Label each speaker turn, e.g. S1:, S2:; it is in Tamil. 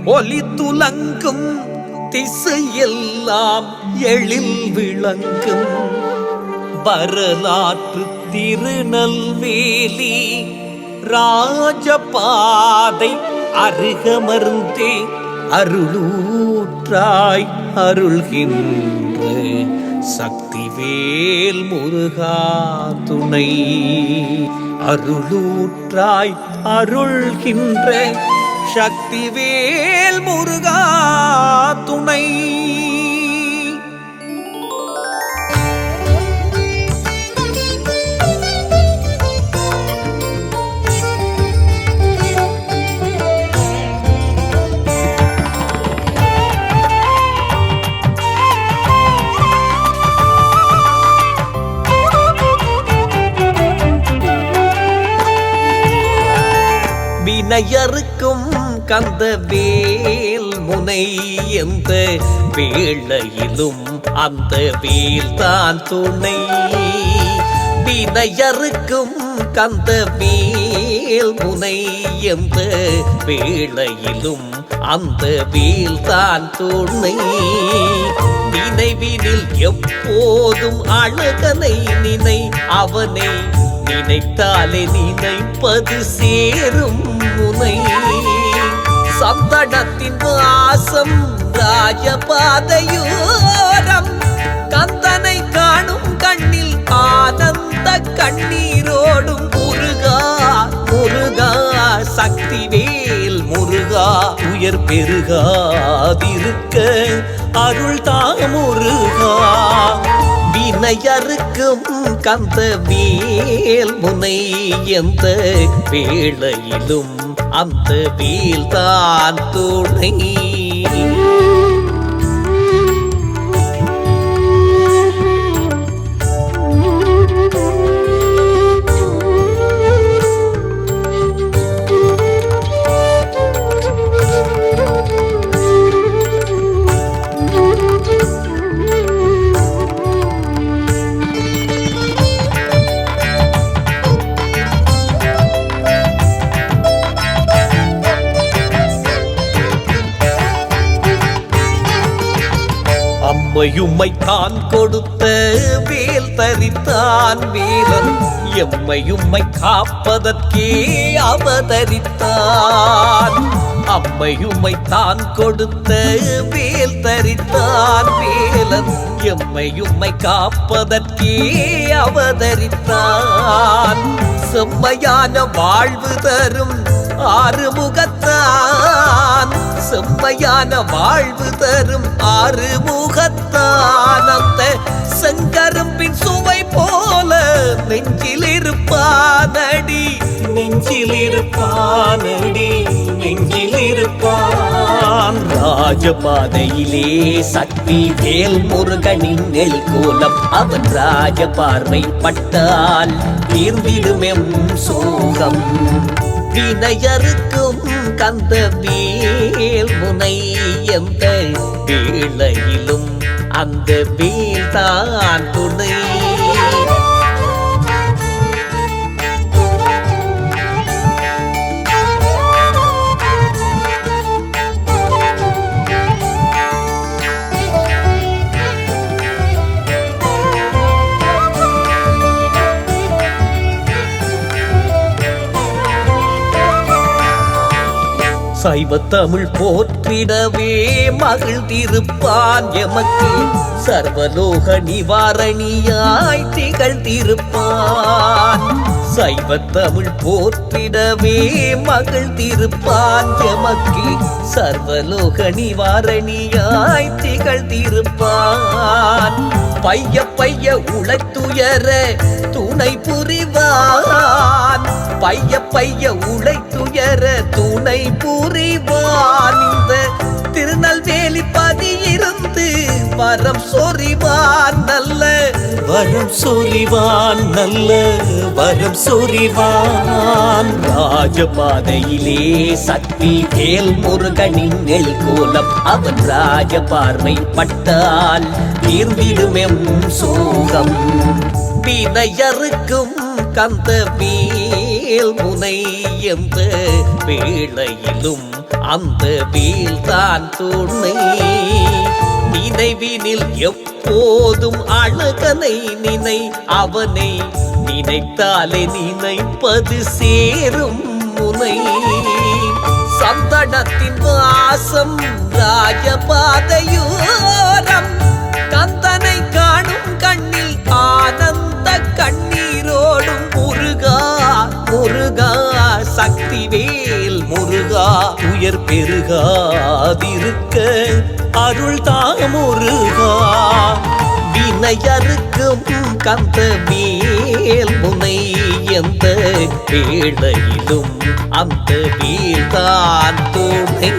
S1: ஒலி துலங்கும் திசையெல்லாம் எழில் விளங்கும் வரலாற்று திருநெல்வேலி ராஜபாதை அருகமர்ந்தே அருளூற்றாய் அருள்கின்ற சக்திவேல் முருகா துணை. அருளூற்றாய் அருள்கின்ற சக்திவேல் முருகா துணை. வினையறுக்கும் கந்த வேல் முனை எந்த வேளையிலும் அந்த வேல் தான் துணை. வினையறுக்கும் கந்த வேல் முனை எந்த வேளையிலும் அந்த வேல் தான் துணை. நினைவினில் எப்போதும் அழகனை நினை, அவனை நினைத்தாலே நினைப்பது சேரும் முனை. சந்தனத்தின் வாசம் ராஜபாதையோரம் கந்தனை காணும் கண்ணில் ஆனந்த கண்ணீரோடும் முருகா முருகா சக்திவேல் முருகா. உயர் பெருகாதிருக்க அருள் தா முருகா. வினையறுக்கும் கந்த வேல் முனை எந்த வேளையிலும் அந்த வேல் தான் துணை. எம்மையும்மை தான் கொடுத்த வேல் தரித்தான் வேலன், எம்மையும்மை காப்பதற்கே அவதரித்தான். அம்மையும்மை தான் கொடுத்த வேல் தரித்தான் வேலன், எம்மையும்மை காப்பதற்கே அவதரித்தான். செம்மையான வாழ்வு தரும் ஆறுமுகத்தான், செம்மையான வாழ்வு தரும் ஆறுமுகத்தான். அந்த செங்கரும்பின் சுவை போல நெஞ்சில் இருப்பானடி, நெஞ்சில் இருப்பானடி, நெஞ்சில் இருப்பான். ராஜபாதையிலே சக்தி வேல் முருகனின் நெல் கோலம், அவன் ராஜ பார்வை பட்டால் தீர்ந்திடும் எம் சோகம். வினையறுக்கும் கந்த வேல் முனை எந்த வேளையிலும் அந்த வேல் தான் துணை. சைவ தமிழ் போற்றிடவே மகிழ்ந்திருப்பான் எமக்கு, சர்வலோக நிவாரணியாய் திகழ்ந்திருப்பான். சைவ தமிழ் போற்றிடவே மகிழ்ந்திருப்பான் எமக்கு, சர்வலோக நிவாரணியாய் திகழ்ந்திருப்பான். பைய பைய உழைத்துயர துணை புரிவான், பைய பைய உழைத்துயர துணை புரிவான். இந்த திருநெல்வேலி பதியிருந்து வரம் சொறிவான் நல்ல வரம் சொறிவான், நல்ல வரம் சொறிவான். ராஜபாதையிலே சக்தி வேல் முருகனின் நெல் கோலம், அவன் ராஜ பார்வை பட்டால் தீர்ந்திடும் எம் சோகம். வினையறுக்கும் கந்த மேல் முனை எந்த வேளையிலும் அந்த வேல்தான் துணை. நினைவினில் எப்போதும் அழகனை நினை, அவனை நினைத்தாலே நினைப்பது சேரும் முனை. சந்தனத்தின் வாசம் ராஜபாதையோரம், கந்தனை காணும் கண்ணில் ஆனந்த கண்ணீரோடும் முருகா முருகா சக்திவேல் முருகா, உயர் பெருகாதிருக்க அருள் தாமுருகா. வினையறுக்கும் கந்த மேல் முனை எந்த வேளையிலும் அந்த வேல்தான் துணை.